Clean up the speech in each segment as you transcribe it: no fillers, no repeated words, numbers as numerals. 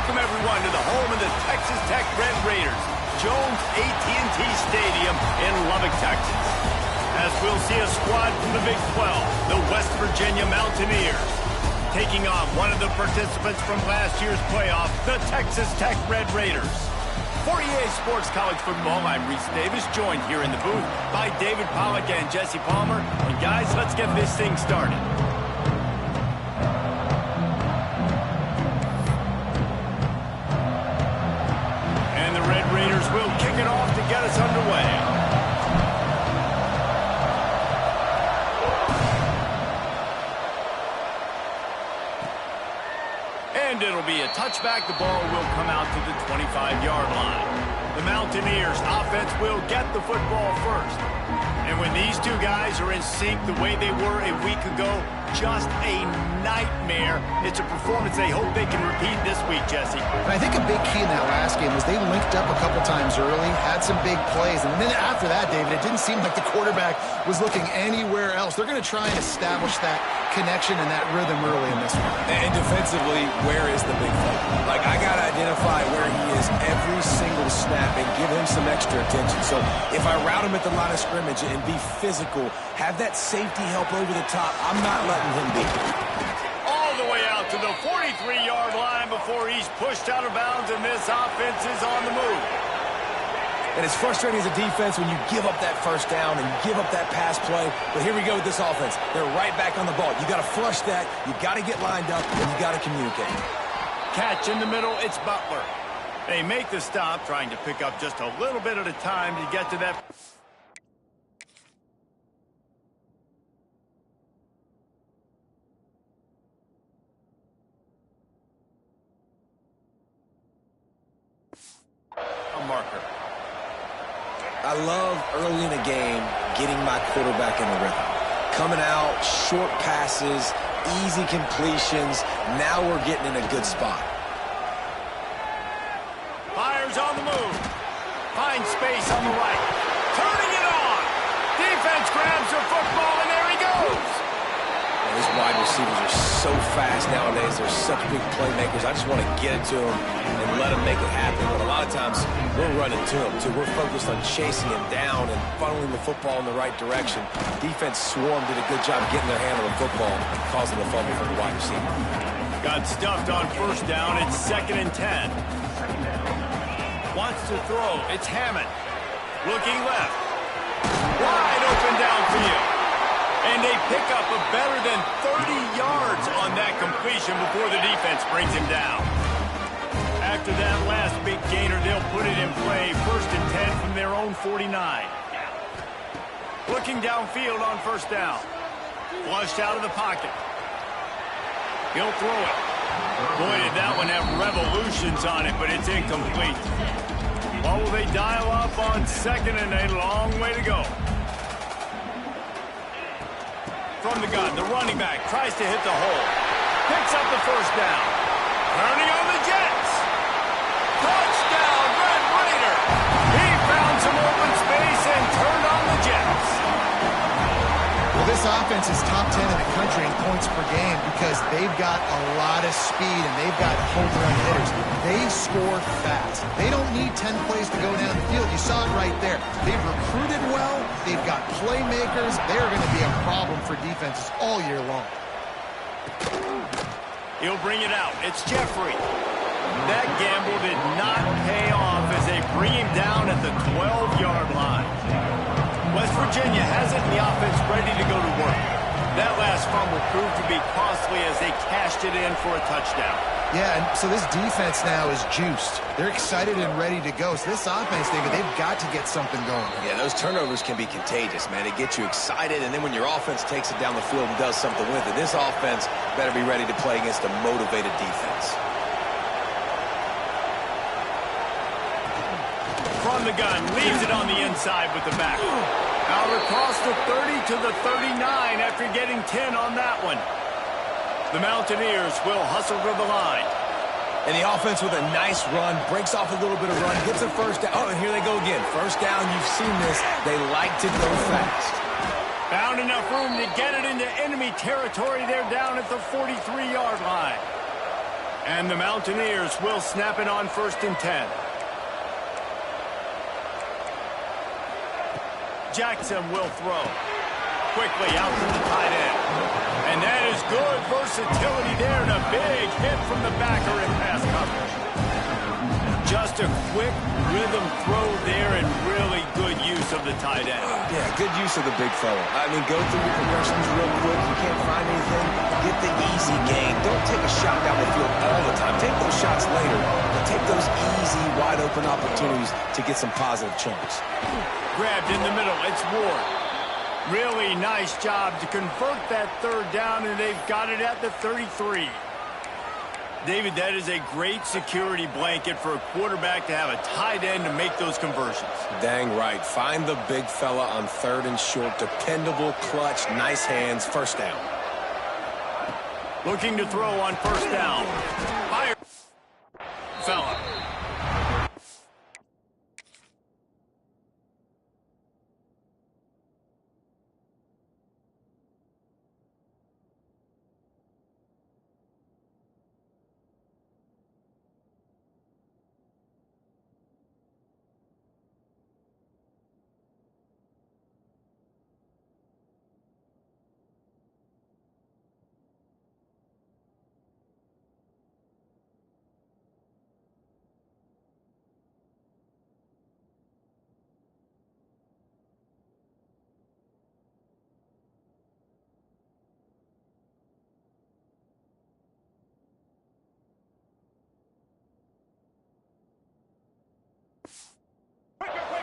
Welcome, everyone, to the home of the Texas Tech Red Raiders, Jones AT&T Stadium in Lubbock, Texas. As we'll see a squad from the Big 12, the West Virginia Mountaineers, taking on one of the participants from last year's playoff, the Texas Tech Red Raiders. For EA Sports College Football, I'm Reese Davis, joined here in the booth by David Pollack and Jesse Palmer. And guys, let's get this thing started. And the Red Raiders will kick it off to get us underway. And it'll be a touchback. The ball will come out to the 25-yard line. The Mountaineers offense will get the football first. And when these two guys are in sync the way they were a week ago, just a nightmare. It's a performance they hope they can repeat this week, Jesse. I think a big key in that last game was they linked up a couple times early, had some big plays, and then after that, David, it didn't seem like the quarterback was looking anywhere else. They're going to try and establish that connection and that rhythm early in this one. And defensively, where is the big play? Like, I got to identify where he is every single snap and give him some extra attention. So if I route him at the line of scrimmage and be physical, have that safety help over the top, I'm not letting him be. All the way out to the 43-yard line before he's pushed out of bounds, and this offense is on the move. And it's frustrating as a defense when you give up that first down and you give up that pass play. But here we go with this offense. They're right back on the ball. You got to flush that. You got to get lined up, and you got to communicate. Catch in the middle. It's Butler. They make the stop, trying to pick up just a little bit at a time to get to that. A marker. I love early in a game getting my quarterback in the rhythm. Coming out, short passes, easy completions. Now we're getting in a good spot. Fires on the move. Finds space on the right. Turning it on. Defense grabs the football, and there he goes. Man, these wide receivers are so fast nowadays. They're such big playmakers. I just want to get it to them and let them make it happen. But a lot of times, we're running to them, too. We're focused on chasing him down and funneling the football in the right direction. Defense swarm did a good job getting their hand on the football and causing the fumble for the wide receiver. Got stuffed on first down. It's 2nd and 10. Wants to throw. It's Hammond. Looking left. Wide open downfield. And they pick up a better than 30 yards on that completion before the defense brings him down. After that last big gainer, they'll put it in play. 1st and 10 from their own 49. Looking downfield on first down. Flushed out of the pocket. He'll throw it. Boy, did that one have revolutions on it, but it's incomplete. What will they dial up on 2nd and a long way to go? From the gun, the running back tries to hit the hole. Picks up the first down. Turning on the Jets. Touchdown, Red Raider. He found some open space and turned on the Jets. Well, this offense is top 10 in the country in points per game because they've got a lot of speed and they've got home run hitters. They score fast. They don't need 10 plays to go down the field. You saw it right there. They've recruited well. They've got playmakers. They're going to be a problem for defenses all year long. He'll bring it out. It's Jeffrey. That gamble did not pay off as they bring him down at the 12-yard line. West Virginia has it and the offense ready to go to work. That last fumble proved to be costly as they cashed it in for a touchdown. Yeah, and so this defense now is juiced. They're excited and ready to go. So this offense, David, they've got to get something going. Yeah, those turnovers can be contagious, man. They get you excited, and then when your offense takes it down the field and does something with it, this offense better be ready to play against a motivated defense. From the gun, leaves it on the inside with the back. Out across the 30 to the 39 after getting 10 on that one. The Mountaineers will hustle to the line. And the offense with a nice run, breaks off a little bit of run, gets a first down. Oh, and here they go again. First down, you've seen this. They like to go fast. Found enough room to get it into enemy territory. They're down at the 43-yard line. And the Mountaineers will snap it on 1st and 10. Jackson will throw. Quickly out to the tight end. And that is good versatility there, and a big hit from the backer in pass coverage. Just a quick rhythm throw there, and really good use of the tight end. Yeah, good use of the big fella. I mean, go through your progressions real quick. You can't find anything, get the easy gain. Don't take a shot down the field all the time. Take those shots later, but take those easy, wide-open opportunities to get some positive chunks. Grabbed in the middle. It's Ward. Really nice job to convert that 3rd down, and they've got it at the 33. David, that is a great security blanket for a quarterback to have a tight end to make those conversions. Dang right. Find the big fella on 3rd and short. Dependable, clutch, nice hands, 1st down. Looking to throw on 1st down. Fire. Fella.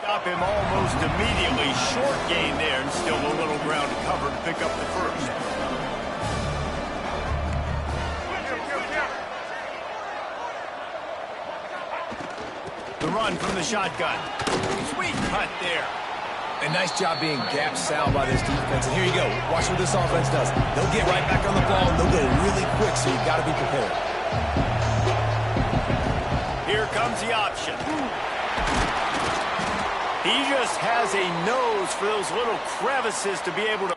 Stop him almost immediately. Short gain there, and still a little ground to cover to pick up the 1st. The run from the shotgun. Sweet cut there. And nice job being gap sound by this defense. And here you go. Watch what this offense does. They'll get right back on the ball, and they'll go really quick, so you got to be prepared. Here comes the option. He just has a nose for those little crevices to be able to...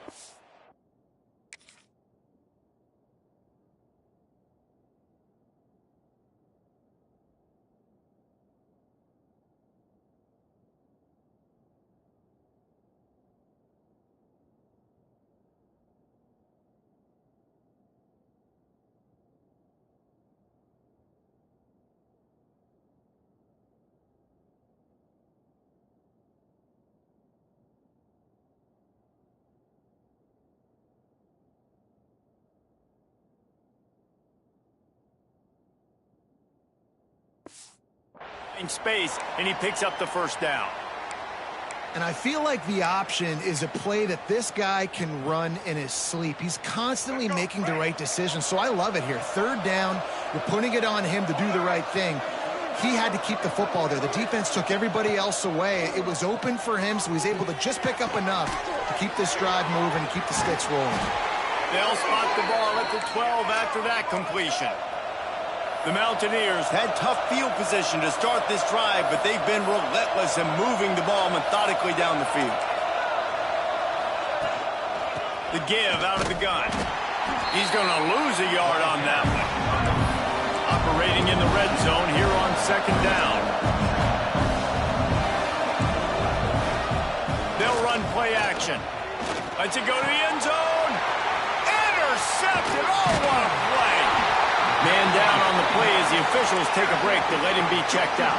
in space, and he picks up the 1st down. And I feel like the option is a play that this guy can run in his sleep. He's constantly making the right decisions, so I love it here. 3rd down, you're putting it on him to do the right thing. He had to keep the football there. The defense took everybody else away. It was open for him, so he's able to just pick up enough to keep this drive moving and keep the sticks rolling. They'll spot the ball at the 12 after that completion. The Mountaineers had tough field position to start this drive, but they've been relentless in moving the ball methodically down the field. The give out of the gun. He's going to lose a yard on that one. Operating in the red zone here on 2nd down. They'll run play action. Lets it go to the end zone. Intercepted. Oh, what a play. Man down on the play as the officials take a break to let him be checked out.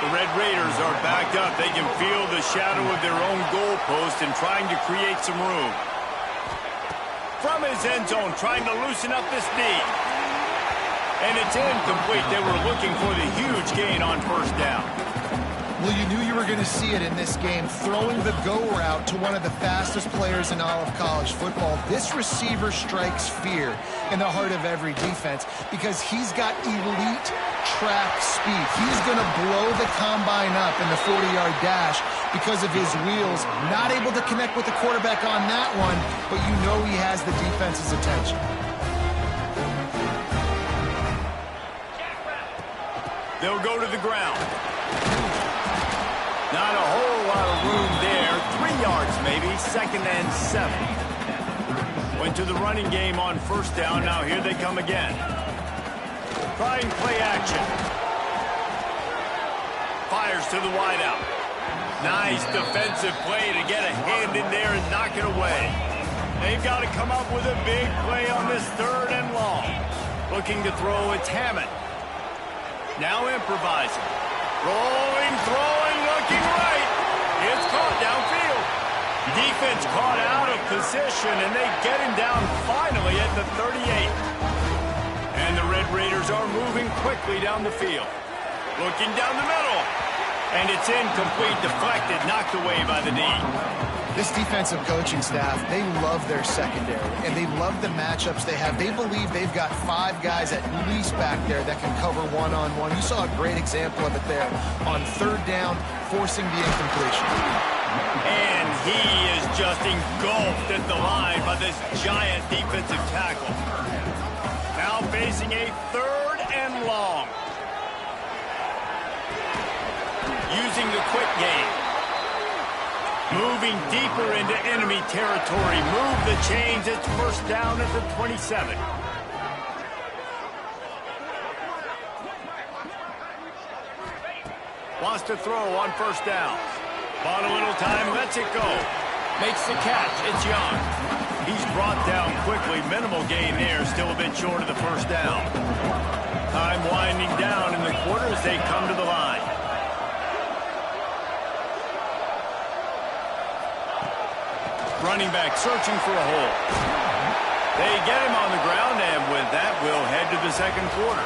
The Red Raiders are backed up. They can feel the shadow of their own goalpost and trying to create some room. From his end zone, trying to loosen up this knee. And it's incomplete. They were looking for the huge gain on 1st down. Well, you knew you were going to see it in this game, throwing the go route to one of the fastest players in all of college football. This receiver strikes fear in the heart of every defense because he's got elite track speed. He's going to blow the combine up in the 40-yard dash because of his wheels. Not able to connect with the quarterback on that one, but you know he has the defense's attention. They'll go to the ground. Not a whole lot of room there. 3 yards maybe. 2nd and 7. Went to the running game on 1st down. Now here they come again. Trying play action. Fires to the wideout. Nice defensive play to get a hand in there and knock it away. They've got to come up with a big play on this 3rd and long. Looking to throw, it's Hammond. Now improvising. Rolling, throwing, looking right. It's caught downfield. Defense caught out of position, and they get him down finally at the 38. And the Red Raiders are moving quickly down the field. Looking down the middle. And it's incomplete, deflected, knocked away by the D. This defensive coaching staff, they love their secondary, and they love the matchups they have. They believe they've got 5 guys at least back there that can cover one-on-one. You saw a great example of it there on 3rd down, forcing the incompletion. And he is just engulfed at the line by this giant defensive tackle. Now facing a 3rd and long. Using the quick game. Moving deeper into enemy territory. Move the chains. It's 1st down at the 27. Wants to throw on 1st down. Bought a little time, lets it go. Makes the catch. It's Young. He's brought down quickly. Minimal gain there. Still a bit short of the 1st down. Time winding down in the quarter as they come to the line. Running back searching for a hole. They get him on the ground, and with that, we'll head to the 2nd quarter.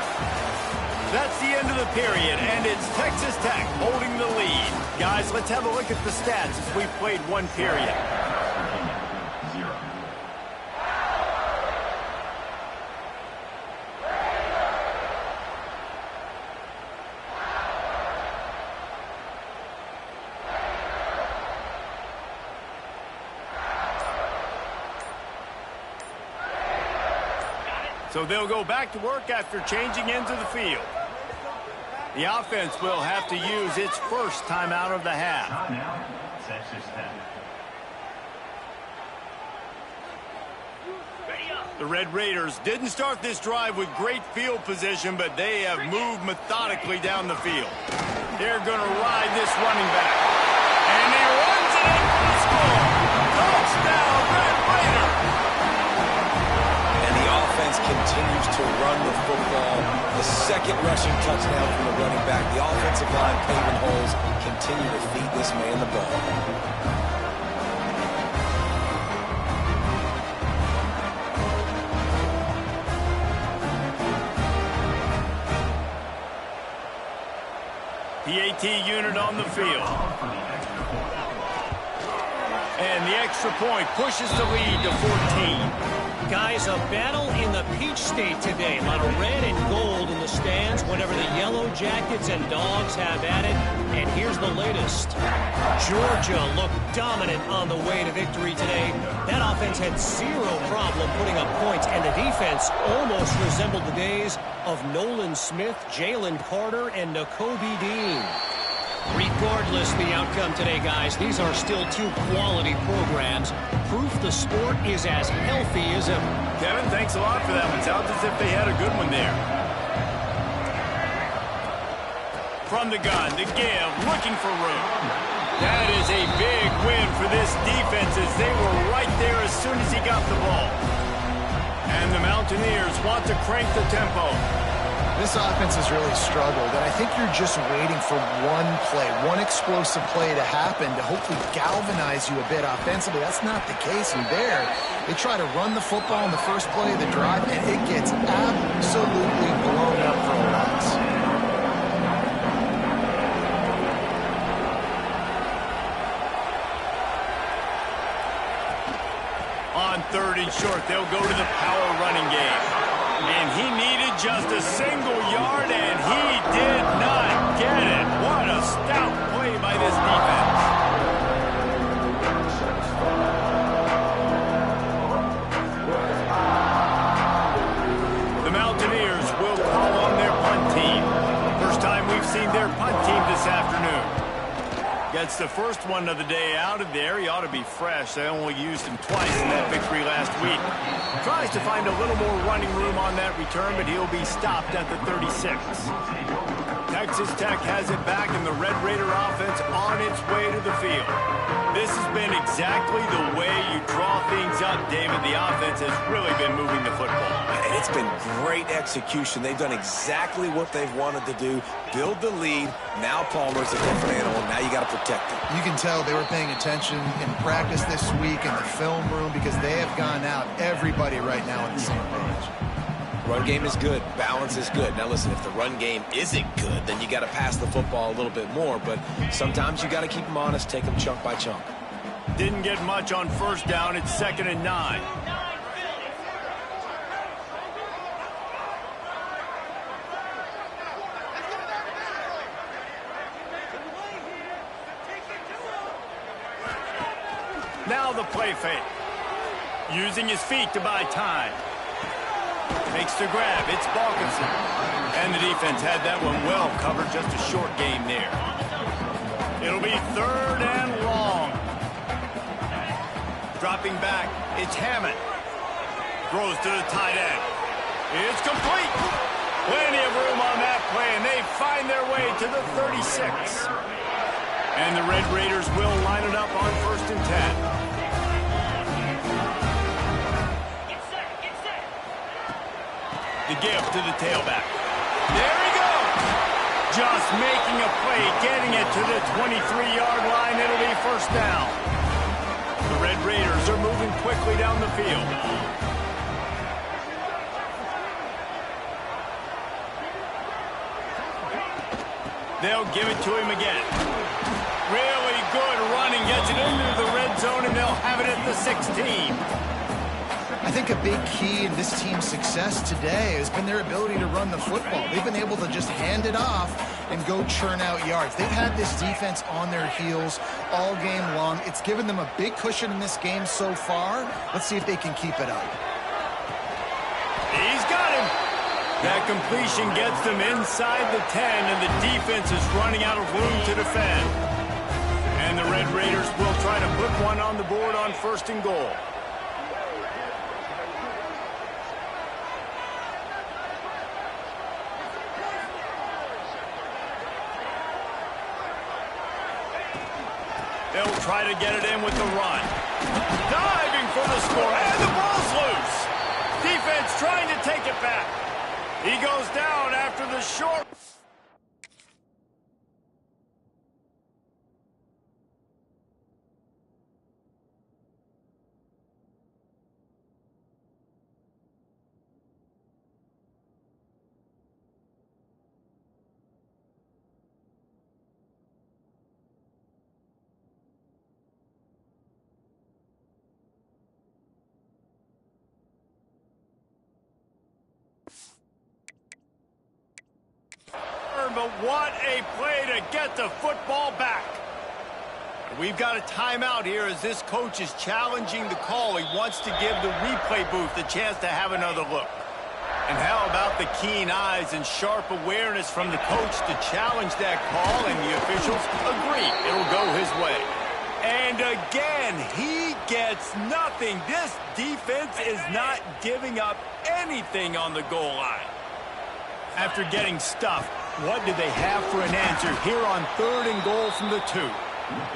That's the end of the period, and it's Texas Tech holding the lead. Guys, let's have a look at the stats as we've played 1 period. So they'll go back to work after changing into the field. The offense will have to use its 1st timeout of the half. The Red Raiders didn't start this drive with great field position, but they have moved methodically down the field. They're going to ride this running back. And he runs it in for the score. Touchdown, Red Raider! Offense continues to run the football. The 2nd rushing touchdown from the running back. The offensive line paving holes continue to feed this man the ball. PAT unit on the field. And the extra point pushes the lead to 14. Guys, a battle in the Peach State today. A lot of red and gold in the stands whenever the Yellow Jackets and Dogs have at it. And here's the latest. Georgia looked dominant on the way to victory today. That offense had 0 problem putting up points, and the defense almost resembled the days of Nolan Smith, Jalen Carter, and Nakobe Dean. Regardless the outcome today, guys, these are still 2 quality programs. Proof the sport is as healthy as ever. Kevin, thanks a lot for that one. Sounds as if they had a good one there. From the gun, the give, looking for room. That is a big win for this defense as they were right there as soon as he got the ball. And the Mountaineers want to crank the tempo. This offense has really struggled, and I think you're just waiting for one play, one explosive play to happen to hopefully galvanize you a bit offensively. That's not the case, and there, they try to run the football in the first play of the drive, and it gets absolutely blown up for a loss. On 3rd and short, they'll go to the power running game. And he needed just a single yard, and he did not get it. What a stout play by this defense. The Mountaineers will call on their punt team. First time we've seen their punt team this afternoon. That's the first one of the day out of there. He ought to be fresh. They only used him twice in that victory last week. Tries to find a little more running room on that return, but he'll be stopped at the 36. Texas Tech has it back, and the Red Raider offense on its way to the field. This has been exactly the way you draw things up, David. The offense has really been moving the football. And it's been great execution. They've done exactly what they've wanted to do. Build the lead. Now Palmer's a different animal. Now you got to protect him. You can tell they were paying attention in practice this week in the film room because they have gone out, everybody right now on the same page. Run game is good. Balance is good. Now, listen, if the run game isn't good, then you got to pass the football a little bit more. But sometimes you got to keep them honest, take them chunk by chunk. Didn't get much on first down. It's 2nd and 9. Now the play fake. Using his feet to buy time. Makes the grab. It's Balkinson. And the defense had that one well covered. Just a short game there. It'll be 3rd and long. Dropping back. It's Hammond. Throws to the tight end. It's complete. Plenty of room on that play, and they find their way to the 36. And the Red Raiders will line it up on 1st and 10. The give to the tailback. There he goes. Just making a play, getting it to the 23-yard line. It'll be 1st down. The Red Raiders are moving quickly down the field. They'll give it to him again. Really good running. Gets it into the red zone, and they'll have it at the 16. I think a big key in this team's success today has been their ability to run the football. They've been able to just hand it off and go churn out yards. They've had this defense on their heels all game long. It's given them a big cushion in this game so far. Let's see if they can keep it up. He's got him. That completion gets them inside the 10, and the defense is running out of room to defend. And the Red Raiders will try to put one on the board on 1st and goal. They'll try to get it in with the run. Diving for the score, and the ball's loose. Defense trying to take it back. He goes down after the short. But what a play to get the football back. We've got a timeout here as this coach is challenging the call. He wants to give the replay booth a chance to have another look. And how about the keen eyes and sharp awareness from the coach to challenge that call, and the officials agree it'll go his way. And again, he gets nothing. This defense is not giving up anything on the goal line. After getting stuffed, what do they have for an answer here on 3rd and goal from the 2?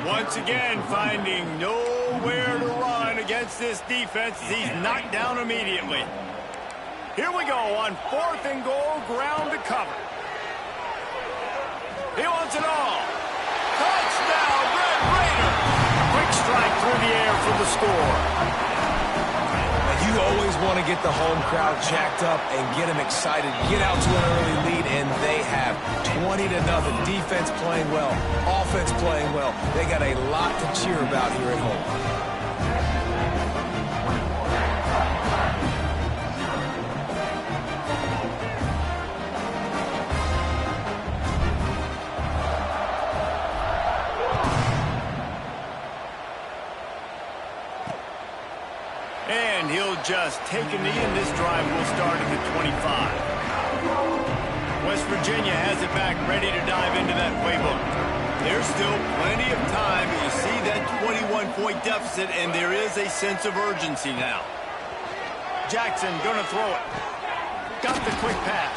Once again, finding nowhere to run against this defense. He's knocked down immediately. Here we go on 4th and goal, ground to cover. He wants it all. Touchdown, Red Raider. Quick strike through the air for the score. You always want to get the home crowd jacked up and get them excited, get out to an early lead, and they have 20-0. Defense playing well, offense playing well. They got a lot to cheer about here at home. And he'll just take a knee, and this drive will start at the 25. West Virginia has it back, ready to dive into that playbook. There's still plenty of time, but you see that 21-point deficit, and there is a sense of urgency now. Jackson gonna throw it. Got the quick pass.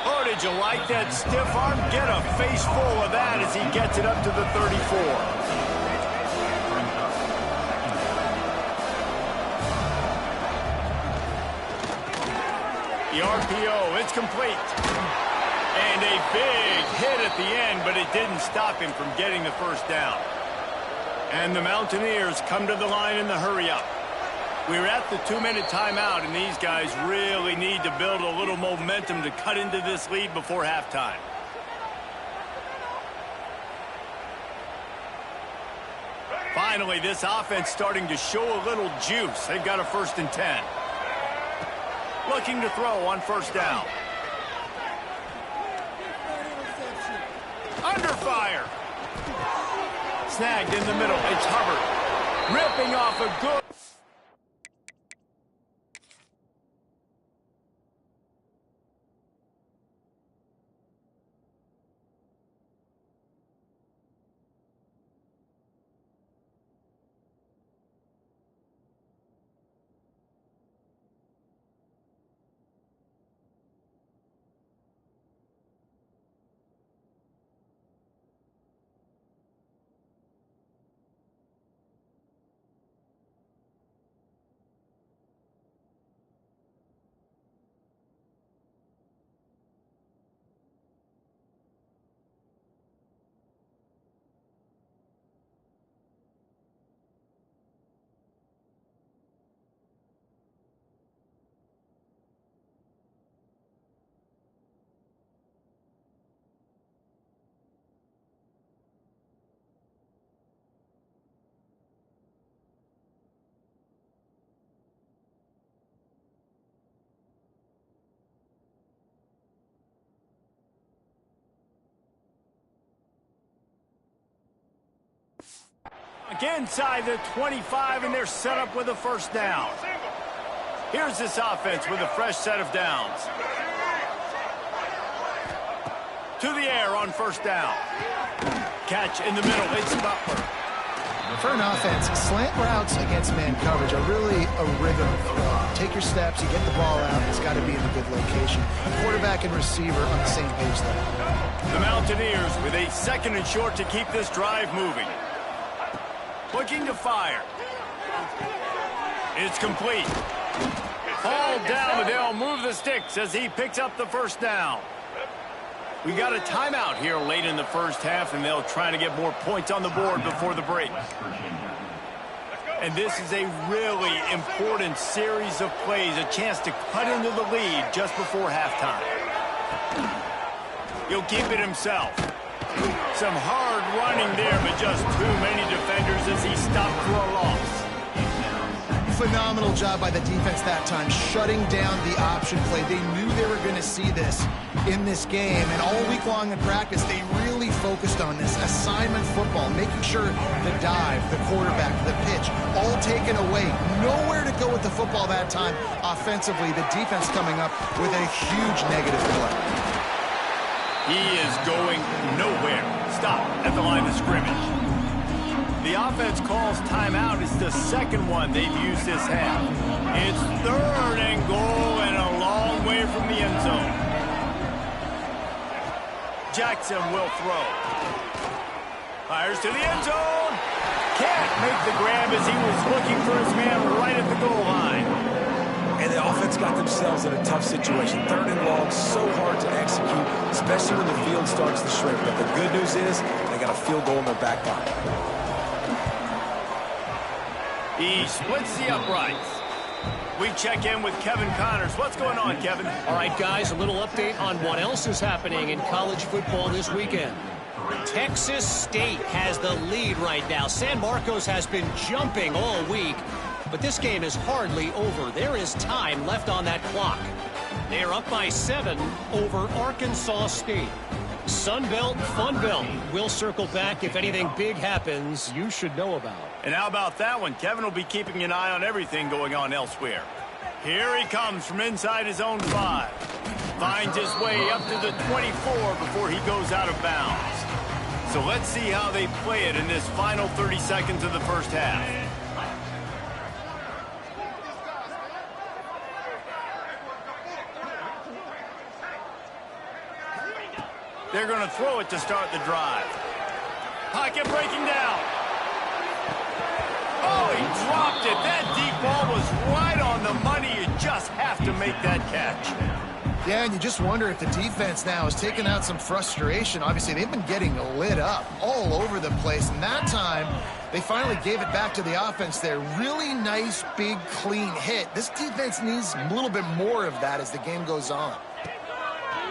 Oh, did you like that stiff arm? Get a face full of that as he gets it up to the 34. The RPO, it's complete. And a big hit at the end, but it didn't stop him from getting the first down. And the Mountaineers come to the line in the hurry-up. We're at the 2-minute timeout, and these guys really need to build a little momentum to cut into this lead before halftime. Finally, this offense starting to show a little juice. They've got a 1st and 10. Looking to throw on 1st down. Under fire. Snagged in the middle. It's Hubbard. Ripping off a good... Inside the 25, and they're set up with a 1st down. Here's this offense with a fresh set of downs. To the air on 1st down. Catch in the middle. It's Butler. For an offense, slant routes against man coverage are really a rhythm throw. Take your steps, you get the ball out, it's got to be in a good location. Quarterback and receiver on the same page there. The Mountaineers with a 2nd and short to keep this drive moving. Looking to fire. It's complete. Fall down, but they'll move the sticks as he picks up the 1st down. We got a timeout here late in the 1st half, and they'll try to get more points on the board before the break. And this is a really important series of plays, a chance to cut into the lead just before halftime. He'll keep it himself. Some hard running there, but just too many defenders as he stopped for a loss. Phenomenal job by the defense that time, shutting down the option play. They knew they were going to see this in this game, and all week long in practice, they really focused on this assignment football, making sure the dive, the quarterback, the pitch, all taken away. Nowhere to go with the football that time. Offensively, the defense coming up with a huge negative play. He is going nowhere. Stop at the line of scrimmage. The offense calls timeout. It's the 2nd one they've used this half. It's 3rd and goal and a long way from the end zone. Jackson will throw. Fires to the end zone. Can't make the grab as he was looking for his man right at the goal line. And the offense got themselves in a tough situation. 3rd and long, so hard to execute, especially when the field starts to shrink. But the good news is they got a field goal in their back pocket. He splits the uprights. We check in with Kevin Connors. What's going on, Kevin? All right, guys, a little update on what else is happening in college football this weekend. Texas State has the lead right now. San Marcos has been jumping all week, but this game is hardly over. There is time left on that clock. They are up by 7 over Arkansas State. Sunbelt, Funbelt. We'll circle back if anything big happens you should know about. And how about that one? Kevin will be keeping an eye on everything going on elsewhere. Here he comes from inside his own 5. Finds his way up to the 24 before he goes out of bounds. So let's see how they play it in this final 30 seconds of the first half. They're going to throw it to start the drive. Pocket breaking down. Oh, he dropped it. That deep ball was right on the money. You just have to make that catch. Yeah, and you just wonder if the defense now has taken out some frustration. Obviously, they've been getting lit up all over the place. And that time, they finally gave it back to the offense there. Really nice, big, clean hit. This defense needs a little bit more of that as the game goes on.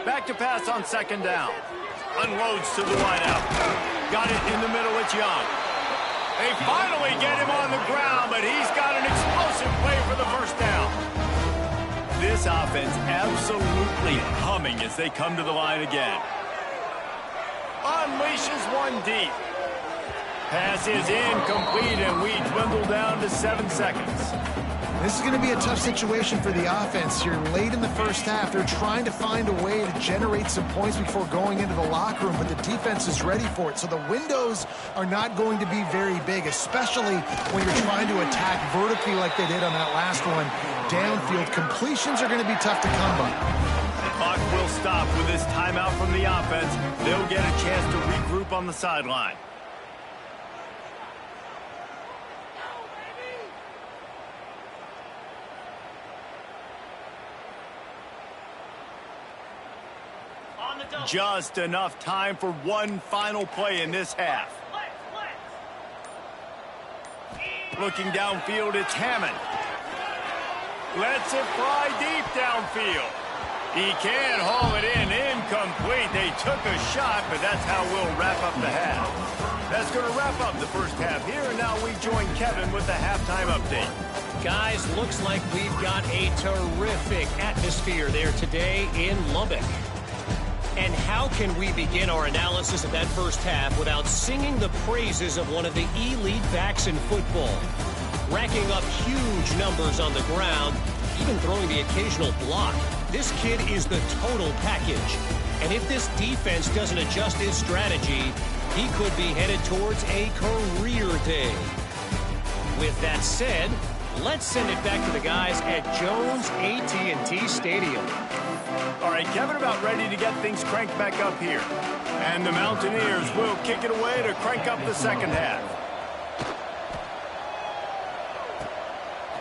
Back to pass on second down. Unloads to the wideout. Got it in the middle. It's Young. They finally get him on the ground, but he's got an explosive play for the first down. This offense absolutely humming as they come to the line again. Unleashes one deep. Pass is incomplete, and we dwindle down to 7 seconds. This is going to be a tough situation for the offense here. Late in the first half, they're trying to find a way to generate some points before going into the locker room, but the defense is ready for it. So the windows are not going to be very big, especially when you're trying to attack vertically like they did on that last one. Downfield completions are going to be tough to come by. The clock will stop with this timeout from the offense. They'll get a chance to regroup on the sideline. Just enough time for one final play in this half. Looking downfield, it's Hammond. Lets it fly deep downfield. He can't haul it in. Incomplete. They took a shot, but that's how we'll wrap up the half. That's going to wrap up the first half here, and now we join Kevin with the halftime update. Guys, looks like we've got a terrific atmosphere there today in Lubbock. And how can we begin our analysis of that first half without singing the praises of one of the elite backs in football? Racking up huge numbers on the ground, even throwing the occasional block. This kid is the total package. And if this defense doesn't adjust its strategy, he could be headed towards a career day. With that said, let's send it back to the guys at Jones AT&T Stadium. All right, Kevin, about ready to get things cranked back up here. And the Mountaineers will kick it away to crank up the second half.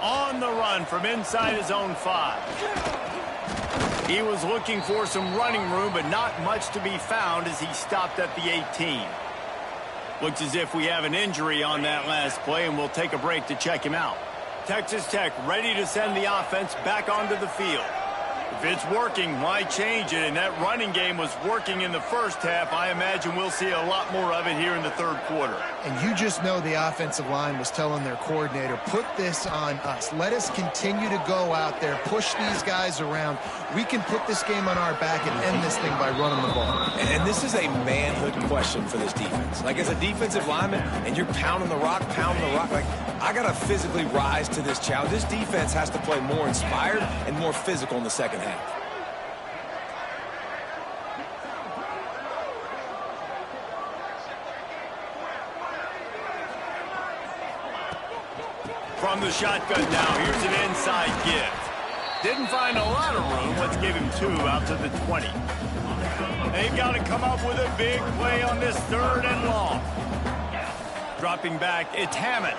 On the run from inside his own 5. He was looking for some running room, but not much to be found as he stopped at the 18. Looks as if we have an injury on that last play, and we'll take a break to check him out. Texas Tech ready to send the offense back onto the field. If it's working, why change it? And that running game was working in the first half. I imagine we'll see a lot more of it here in the third quarter. And you just know the offensive line was telling their coordinator, put this on us. Let us continue to go out there, push these guys around. We can put this game on our back and end this thing by running the ball. And this is a manhood question for this defense. Like, as a defensive lineman, and you're pounding the rock, like, I got to physically rise to this challenge. This defense has to play more inspired and more physical in the second half. From the shotgun now, here's an inside give. Didn't find a lot of room. Let's give him 2 out to the 20. They've got to come up with a big play on this 3rd and long. Dropping back, it's Hammond.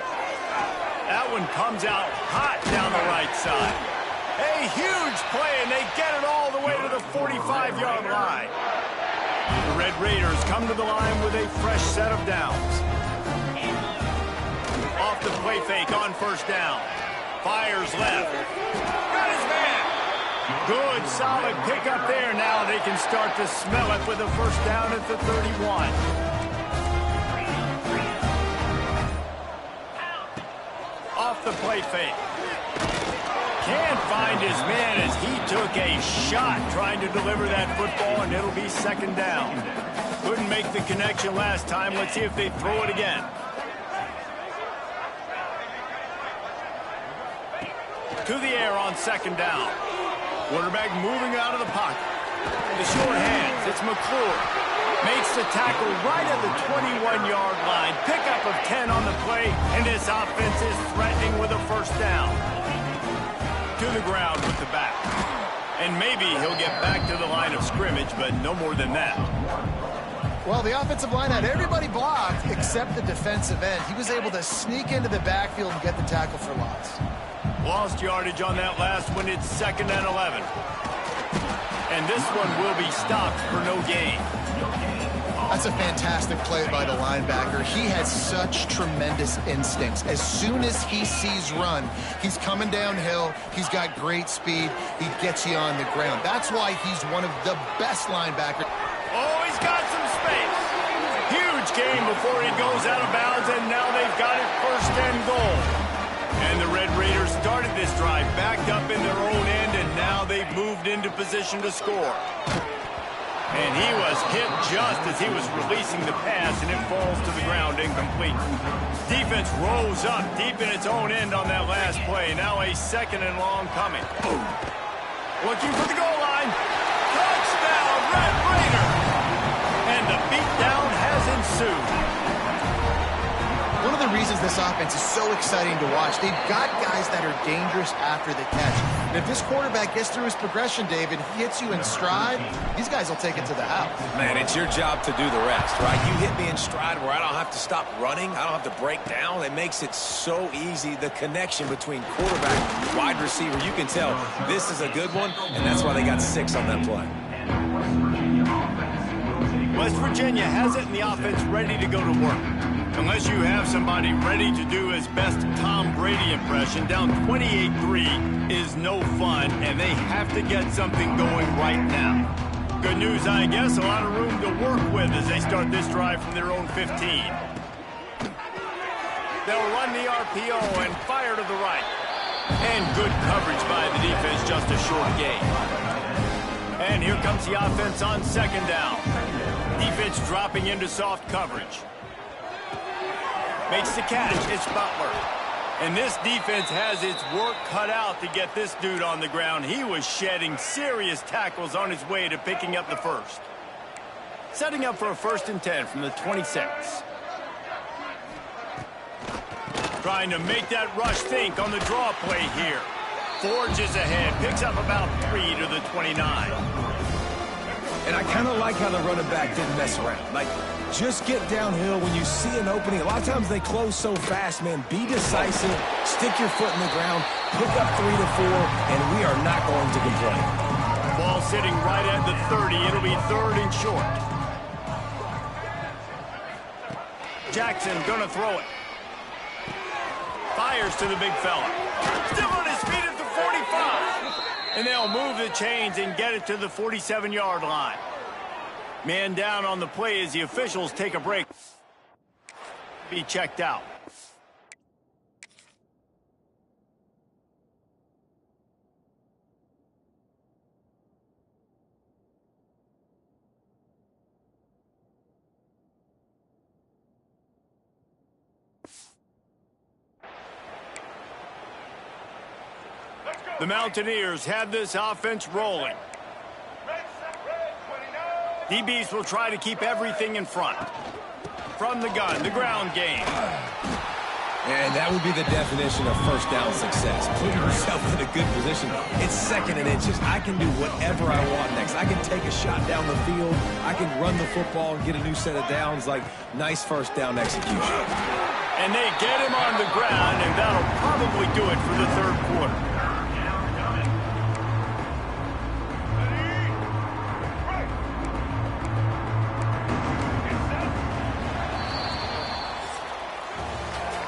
That one comes out hot down the right side. A huge play, and they get it all the way to the 45-yard line. The Red Raiders come to the line with a fresh set of downs. Off the play fake on first down. Fires left. Got his man. Good, solid pickup there. Now they can start to smell it with a first down at the 31. Off the play fake. Can't find his man as he took a shot trying to deliver that football, and it'll be second down. Couldn't make the connection last time. Let's see if they throw it again. To the air on second down. Quarterback moving out of the pocket. The short hands, it's McClure. Makes the tackle right at the 21-yard line. Pickup of 10 on the play, and this offense is threatening with a first down. To the ground with the back. And maybe he'll get back to the line of scrimmage, but no more than that. Well, the offensive line had everybody blocked except the defensive end. He was able to sneak into the backfield and get the tackle for loss. Lost yardage on that last one. It's 2nd and 11. And this one will be stopped for no gain. That's a fantastic play by the linebacker. He has such tremendous instincts. As soon as he sees run, he's coming downhill. He's got great speed. He gets you on the ground. That's why he's one of the best linebackers. Oh, he's got some space. Huge gain before he goes out of bounds, and now they've got it 1st and goal. And the Red Raiders started this drive backed up in their own end, and now they've moved into position to score. And he was hit just as he was releasing the pass, and it falls to the ground incomplete. Defense rose up deep in its own end on that last play. Now a 2nd and long coming. Looking for the goal line. Touchdown, Red Raiders! And the beatdown has ensued. One of the reasons this offense is so exciting to watch, they've got guys that are dangerous after the catch. And if this quarterback gets through his progression, David, he hits you in stride, these guys will take it to the house. Man, it's your job to do the rest, right? You hit me in stride where I don't have to stop running. I don't have to break down. It makes it so easy. The connection between quarterback and wide receiver, you can tell this is a good one, and that's why they got 6 on that play. West Virginia has it, and the offense ready to go to work. Unless you have somebody ready to do his best Tom Brady impression, down 28-3 is no fun, and they have to get something going right now. Good news, I guess, a lot of room to work with as they start this drive from their own 15. They'll run the RPO and fire to the right. And good coverage by the defense, just a short gain. And here comes the offense on 2nd down. Defense dropping into soft coverage. Makes the catch. It's Butler. And this defense has its work cut out to get this dude on the ground. He was shedding serious tackles on his way to picking up the first. Setting up for a 1st and 10 from the 26. Trying to make that rush think on the draw play here. Forges ahead. Picks up about 3 to the 29. And I kind of like how the running back didn't mess around. Like, just get downhill when you see an opening. A lot of times they close so fast, man. Be decisive, stick your foot in the ground, pick up 3 to 4, and we are not going to complain. Ball sitting right at the 30. It'll be 3rd and short. Jackson gonna throw it. Fires to the big fella. Still on his feet at the 45. And they'll move the chains and get it to the 47-yard line. Man down on the play as the officials take a break. Be checked out. The Mountaineers have this offense rolling. DBs will try to keep everything in front. From the gun, the ground game. And that would be the definition of 1st down success. Putting yourself in a good position. It's 2nd and inches. I can do whatever I want next. I can take a shot down the field. I can run the football and get a new set of downs. Like, nice 1st down execution. And they get him on the ground, and that'll probably do it for the 3rd quarter.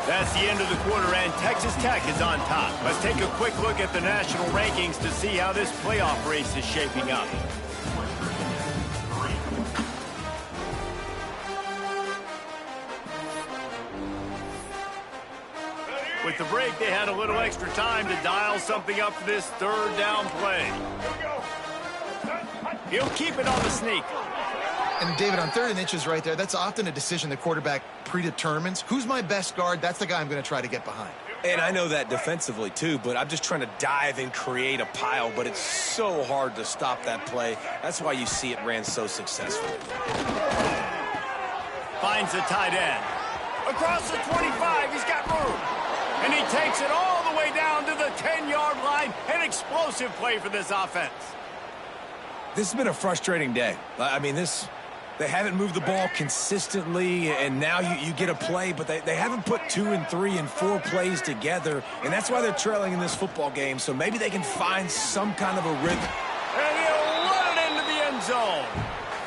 That's the end of the quarter, and Texas Tech is on top. Let's take a quick look at the national rankings to see how this playoff race is shaping up. With the break, they had a little extra time to dial something up for this 3rd down play. He'll keep it on the sneak. And, David, on 3rd and inches right there, that's often a decision the quarterback predetermines. Who's my best guard? That's the guy I'm going to try to get behind. And I know that defensively, too, but I'm just trying to dive and create a pile, but it's so hard to stop that play. That's why you see it ran so successfully. Finds the tight end. Across the 25, he's got room. And he takes it all the way down to the 10-yard line. An explosive play for this offense. This has been a frustrating day. I mean, they haven't moved the ball consistently, and now you get a play, but they haven't put 2 and 3 and 4 plays together, and that's why they're trailing in this football game. So maybe they can find some kind of a rhythm. And he'll run it into the end zone.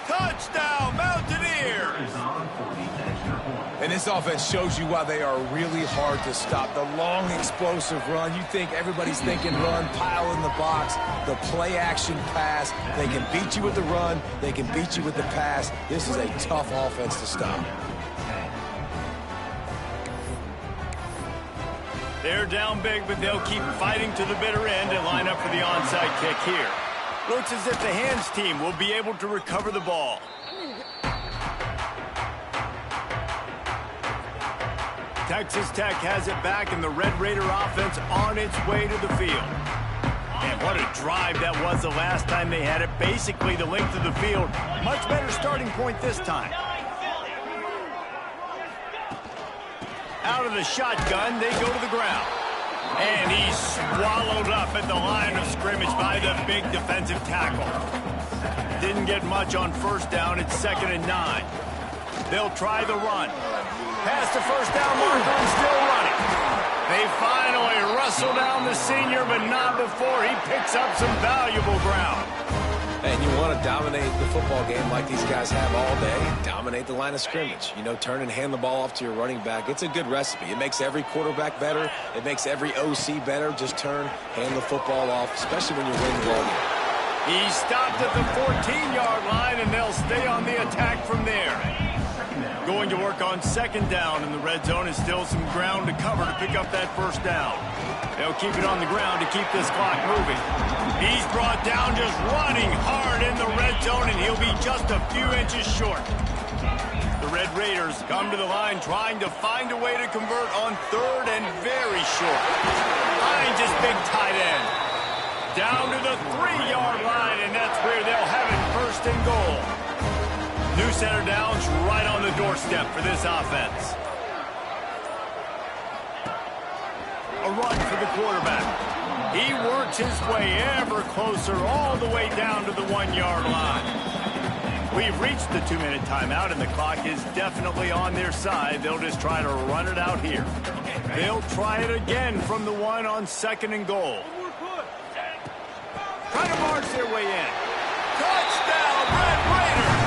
Touchdown, Mountaineers! And this offense shows you why they are really hard to stop. The long, explosive run. You think everybody's thinking run, pile in the box. The play-action pass. They can beat you with the run. They can beat you with the pass. This is a tough offense to stop. They're down big, but they'll keep fighting to the bitter end and line up for the onside kick here. Looks as if the hands team will be able to recover the ball. Texas Tech has it back, and the Red Raider offense on its way to the field. And what a drive that was the last time they had it. Basically the length of the field. Much better starting point this time. Out of the shotgun, they go to the ground. And he's swallowed up at the line of scrimmage by the big defensive tackle. Didn't get much on first down. It's 2nd and 9. They'll try the run. Past the first down marker and still running. They finally wrestle down the senior, but not before he picks up some valuable ground. And you want to dominate the football game like these guys have all day. Dominate the line of scrimmage. You know, turn and hand the ball off to your running back. It's a good recipe. It makes every quarterback better. It makes every OC better. Just turn, hand the football off, especially when you're winning the ball game. He stopped at the 14-yard line, and they'll stay on the attack from there. Going to work on 2nd down in the red zone, and still some ground to cover to pick up that first down. They'll keep it on the ground to keep this clock moving. He's brought down just running hard in the red zone, and he'll be just a few inches short. The Red Raiders come to the line trying to find a way to convert on 3rd and very short. Finds his big tight end. Down to the 3-yard line, and that's where they'll have it 1st and goal. New center downs right on the doorstep for this offense. A run for the quarterback. He works his way ever closer all the way down to the 1-yard line. We've reached the 2-minute timeout, and the clock is definitely on their side. They'll just try to run it out here. They'll try it again from the 1 on 2nd and goal. Try to march their way in. Touchdown, Red Raiders!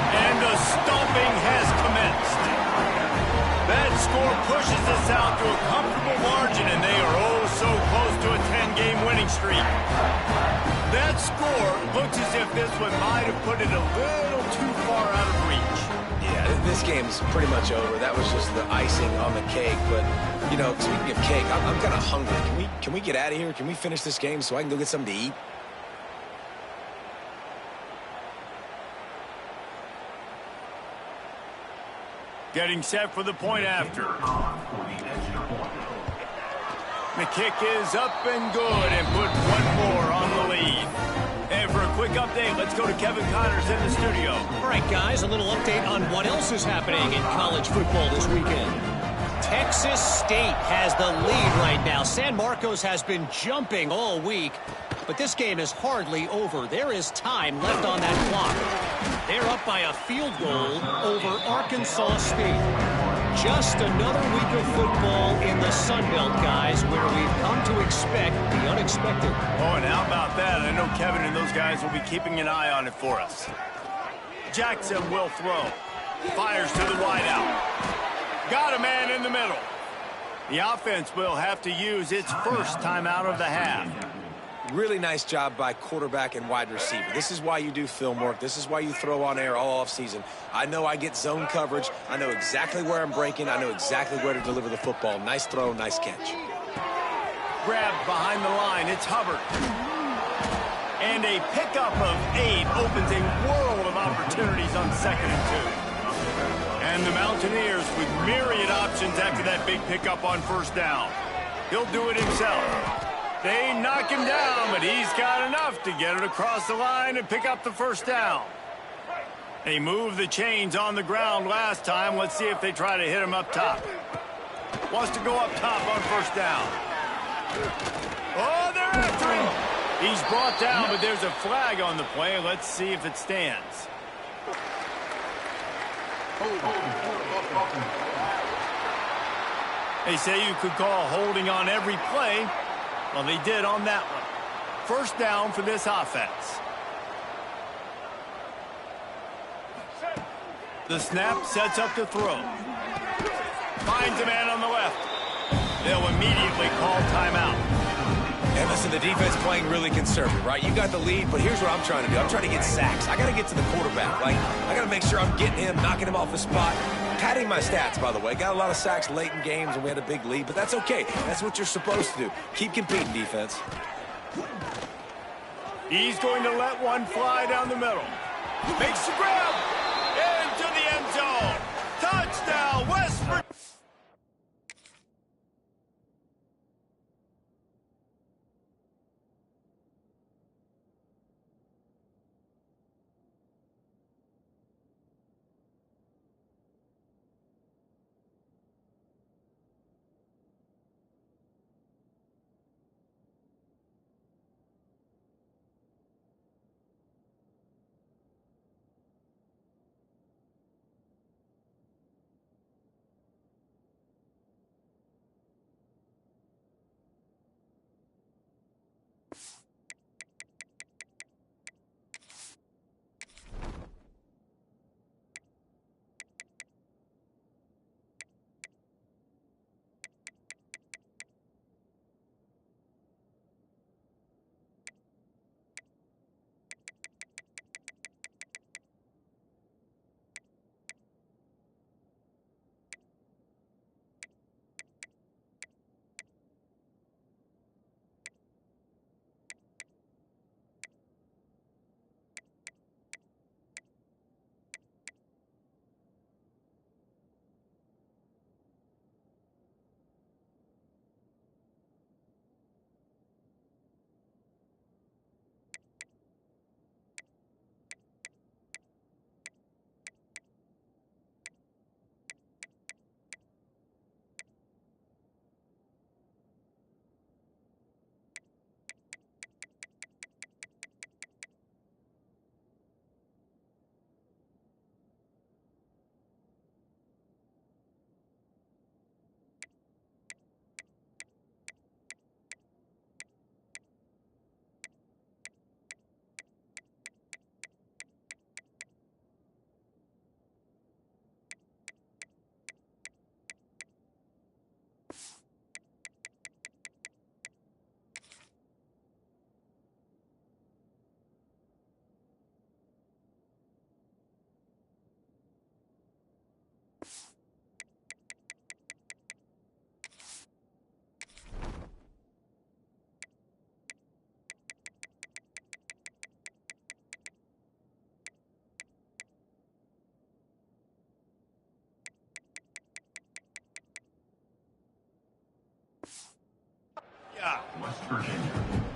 And the stomping has commenced. That score pushes us out to a comfortable margin, and they are oh so close to a 10-game winning streak. That score looks as if this one might have put it a little too far out of reach. Yeah, this game's pretty much over. That was just the icing on the cake. But, you know, speaking of cake, I'm kind of hungry. Can we get out of here? Can we finish this game so I can go get something to eat? Getting set for the point after. The kick is up and good, and put 1 more on the lead. And for a quick update, let's go to Kevin Connors in the studio. All right, guys, a little update on what else is happening in college football this weekend. Texas State has the lead right now. San Marcos has been jumping all week, but this game is hardly over. There is time left on that clock. They're up by a field goal over Arkansas State. Just another week of football in the Sun Belt, guys, where we've come to expect the unexpected. Oh, and how about that? I know Kevin and those guys will be keeping an eye on it for us. Jackson will throw. Fires to the wideout. Got a man in the middle. The offense will have to use its first timeout of the half. Really nice job by quarterback and wide receiver. This is why you do film work. This is why you throw on air all offseason. I know I get zone coverage. I know exactly where I'm breaking. I know exactly where to deliver the football. Nice throw, nice catch. Grabbed behind the line. It's Hubbard. And a pickup of 8 opens a world of opportunities on 2nd and 2. And the Mountaineers with myriad options after that big pickup on first down. He'll do it himself. They knock him down, but he's got enough to get it across the line and pick up the first down. They moved the chains on the ground last time. Let's see if they try to hit him up top. Wants to go up top on first down. Oh, they're after him. He's brought down, but there's a flag on the play. Let's see if it stands. They say you could call holding on every play. Well, they did on that one. First down for this offense. The snap sets up the throw. Finds a man on the left. They'll immediately call timeout. And listen, the defense playing really conservative, right? You got the lead, but here's what I'm trying to do. I'm trying to get sacks. I got to get to the quarterback. Like, I got to make sure I'm getting him, knocking him off the spot. Padding my stats, by the way. Got a lot of sacks late in games, and we had a big lead, but that's okay. That's what you're supposed to do. Keep competing, defense. He's going to let one fly down the middle. Makes the grab. Into the end zone. Touchdown, West Virginia.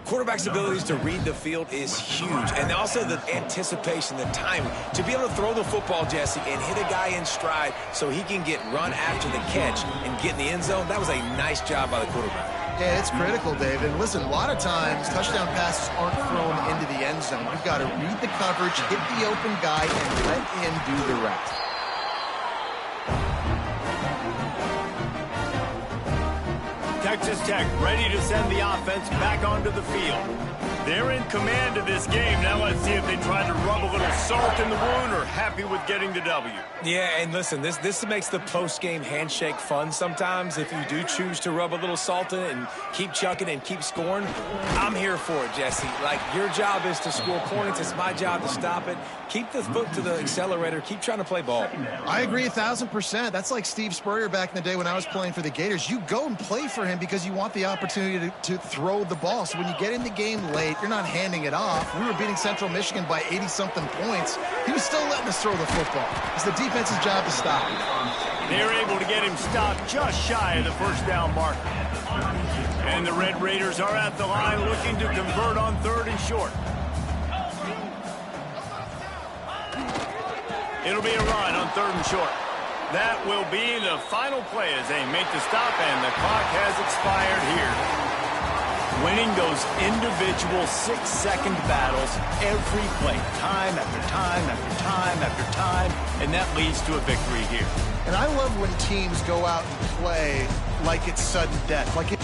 Quarterback's abilities to read the field is huge, and also the anticipation, the timing. To be able to throw the football, Jesse, and hit a guy in stride so he can get run after the catch and get in the end zone, that was a nice job by the quarterback. Yeah, it's critical, David. Listen, a lot of times touchdown passes aren't thrown into the end zone. You've got to read the coverage, hit the open guy, and let him do the rest. Texas Tech ready to send the offense back onto the field. They're in command of this game. Now let's see if they try to rub a little salt in the wound or happy with getting the W. Yeah, and listen, this makes the post-game handshake fun sometimes. If you do choose to rub a little salt in it and keep chucking and keep scoring, I'm here for it, Jesse. Like, your job is to score points. It's my job to stop it. Keep the foot to the accelerator. Keep trying to play ball. I agree 1,000%. That's like Steve Spurrier back in the day when I was playing for the Gators. You go and play for him because you want the opportunity to throw the ball. So when you get in the game late, you're not handing it off. We were beating Central Michigan by 80-something points. He was still letting us throw the football. It's the defense's job to stop. They're able to get him stopped just shy of the first down marker. And the Red Raiders are at the line looking to convert on 3rd and short. It'll be a run on 3rd and short. That will be the final play as they make the stop, and the clock has expired here. Winning those individual 6-second battles every play, time after time after time after time, and that leads to a victory here. And I love when teams go out and play like it's sudden death, like it